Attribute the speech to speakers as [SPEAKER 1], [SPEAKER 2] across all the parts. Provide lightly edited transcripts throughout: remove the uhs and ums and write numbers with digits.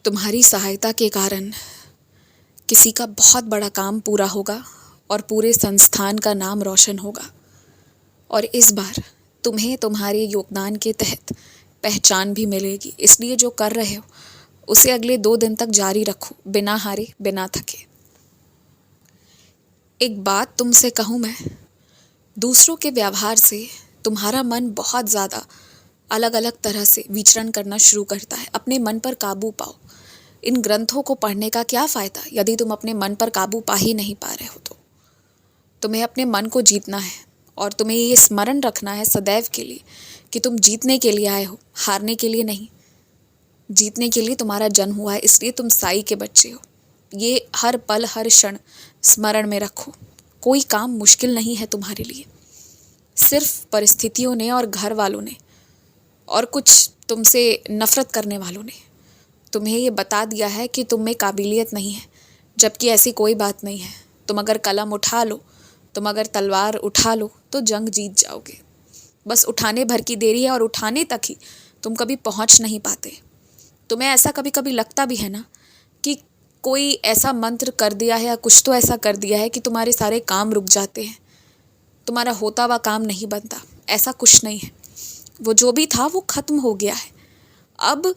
[SPEAKER 1] तुम्हारी सहायता के कारण किसी का बहुत बड़ा काम पूरा होगा और पूरे संस्थान का नाम रोशन होगा। और इस बार तुम्हें तुम्हारे योगदान के तहत पहचान भी मिलेगी। इसलिए जो कर रहे हो उसे अगले 2 दिन तक जारी रखो, बिना हारे बिना थके। एक बात तुमसे कहूँ मैं, दूसरों के व्यवहार से तुम्हारा मन बहुत ज़्यादा अलग अलग तरह से विचरण करना शुरू करता है। अपने मन पर काबू पाओ। इन ग्रंथों को पढ़ने का क्या फ़ायदा यदि तुम अपने मन पर काबू पा ही नहीं पा रहे हो तो। तुम्हें अपने मन को जीतना है और तुम्हें ये स्मरण रखना है सदैव के लिए कि तुम जीतने के लिए आए हो, हारने के लिए नहीं। जीतने के लिए तुम्हारा जन्म हुआ है, इसलिए तुम साई के बच्चे हो। ये हर पल हर क्षण स्मरण में रखो। कोई काम मुश्किल नहीं है तुम्हारे लिए। सिर्फ परिस्थितियों ने और घर वालों ने और कुछ तुमसे नफरत करने वालों ने तुम्हें ये बता दिया है कि तुम में काबिलियत नहीं है, जबकि ऐसी कोई बात नहीं है। तुम अगर कलम उठा लो, तुम अगर तलवार उठा लो तो जंग जीत जाओगे। बस उठाने भर की देरी है और उठाने तक ही तुम कभी पहुंच नहीं पाते। तुम्हें ऐसा कभी कभी लगता भी है ना कि कोई ऐसा मंत्र कर दिया है या कुछ तो ऐसा कर दिया है कि तुम्हारे सारे काम रुक जाते हैं, तुम्हारा होता हुआ काम नहीं बनता। ऐसा कुछ नहीं है। वो जो भी था वो खत्म हो गया है। अब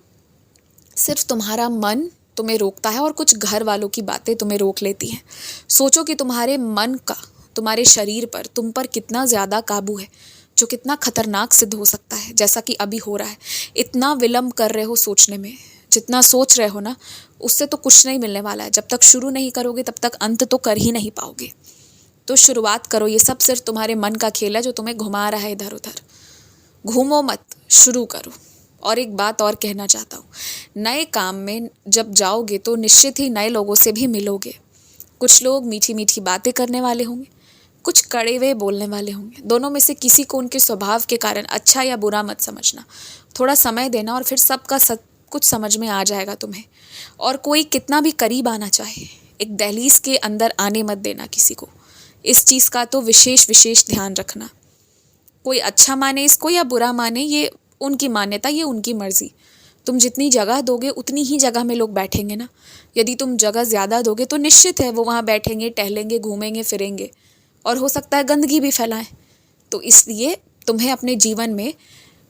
[SPEAKER 1] सिर्फ तुम्हारा मन तुम्हें रोकता है और कुछ घर वालों की बातें तुम्हें रोक लेती हैं। सोचो कि तुम्हारे मन का तुम्हारे शरीर पर, तुम पर कितना ज़्यादा काबू है, जो कितना खतरनाक सिद्ध हो सकता है, जैसा कि अभी हो रहा है। इतना विलंब कर रहे हो सोचने में, जितना सोच रहे हो ना उससे तो कुछ नहीं मिलने वाला है। जब तक शुरू नहीं करोगे तब तक अंत तो कर ही नहीं पाओगे। तो शुरुआत करो। ये सब सिर्फ तुम्हारे मन का खेल है जो तुम्हें घुमा रहा है इधर उधर। घूमो मत, शुरू करो। और एक बात और कहना चाहता हूँ, नए काम में जब जाओगे तो निश्चित ही नए लोगों से भी मिलोगे। कुछ लोग मीठी मीठी बातें करने वाले होंगे, कुछ कड़वे बोलने वाले होंगे। दोनों में से किसी को उनके स्वभाव के कारण अच्छा या बुरा मत समझना। थोड़ा समय देना और फिर सबका सब कुछ समझ में आ जाएगा तुम्हें। और कोई कितना भी करीब आना चाहे, एक दहलीज के अंदर आने मत देना किसी को। इस चीज़ का तो विशेष ध्यान रखना। कोई अच्छा माने इसको या बुरा माने, ये उनकी मान्यता, ये उनकी मर्जी। तुम जितनी जगह दोगे उतनी ही जगह में लोग बैठेंगे ना। यदि तुम जगह ज़्यादा दोगे तो निश्चित है वो वहाँ बैठेंगे, टहलेंगे, घूमेंगे फिरेंगे और हो सकता है गंदगी भी फैलाएं। तो इसलिए तुम्हें अपने जीवन में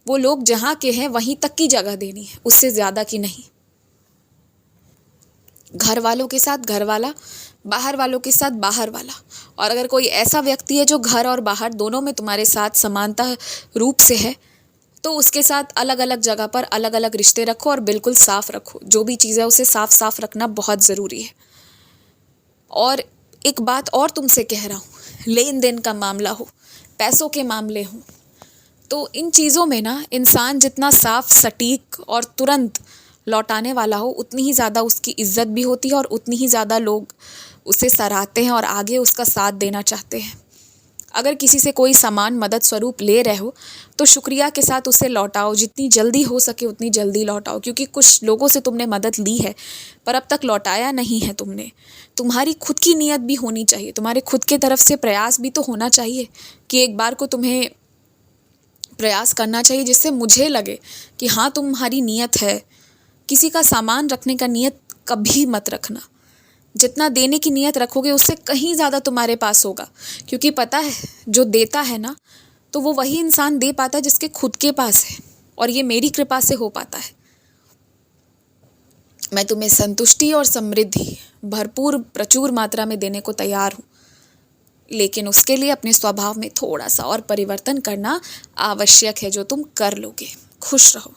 [SPEAKER 1] वो लोग जहाँ के हैं वहीं तक की जगह देनी है, उससे ज़्यादा की नहीं। घर वालों के साथ घर वाला, बाहर वालों के साथ बाहर वाला। और अगर कोई ऐसा व्यक्ति है जो घर और बाहर दोनों में तुम्हारे साथ समानता रूप से है तो उसके साथ अलग अलग जगह पर अलग अलग रिश्ते रखो और बिल्कुल साफ रखो। जो भी चीज़ है उसे साफ साफ रखना बहुत ज़रूरी है। और एक बात और तुमसे कह रहा हूँ, लेन देन का मामला हो, पैसों के मामले हों, तो इन चीज़ों में ना इंसान जितना साफ, सटीक और तुरंत लौटाने वाला हो उतनी ही ज़्यादा उसकी इज्जत भी होती है और उतनी ही ज़्यादा लोग उसे सराहते हैं और आगे उसका साथ देना चाहते हैं। अगर किसी से कोई सामान मदद स्वरूप ले रहे हो तो शुक्रिया के साथ उसे लौटाओ। जितनी जल्दी हो सके उतनी जल्दी लौटाओ, क्योंकि कुछ लोगों से तुमने मदद ली है पर अब तक लौटाया नहीं है तुमने। तुम्हारी खुद की नीयत भी होनी चाहिए, तुम्हारे खुद के तरफ से प्रयास भी तो होना चाहिए कि एक बार को तुम्हें प्रयास करना चाहिए जिससे मुझे लगे कि हाँ तुम्हारी नीयत है। किसी का सामान रखने का नीयत कभी मत रखना। जितना देने की नीयत रखोगे उससे कहीं ज़्यादा तुम्हारे पास होगा, क्योंकि पता है जो देता है ना तो वो वही इंसान दे पाता है जिसके खुद के पास है, और ये मेरी कृपा से हो पाता है। मैं तुम्हें संतुष्टि और समृद्धि भरपूर प्रचुर मात्रा में देने को तैयार हूँ, लेकिन उसके लिए अपने स्वभाव में थोड़ा सा और परिवर्तन करना आवश्यक है, जो तुम कर लोगे। खुश रहो।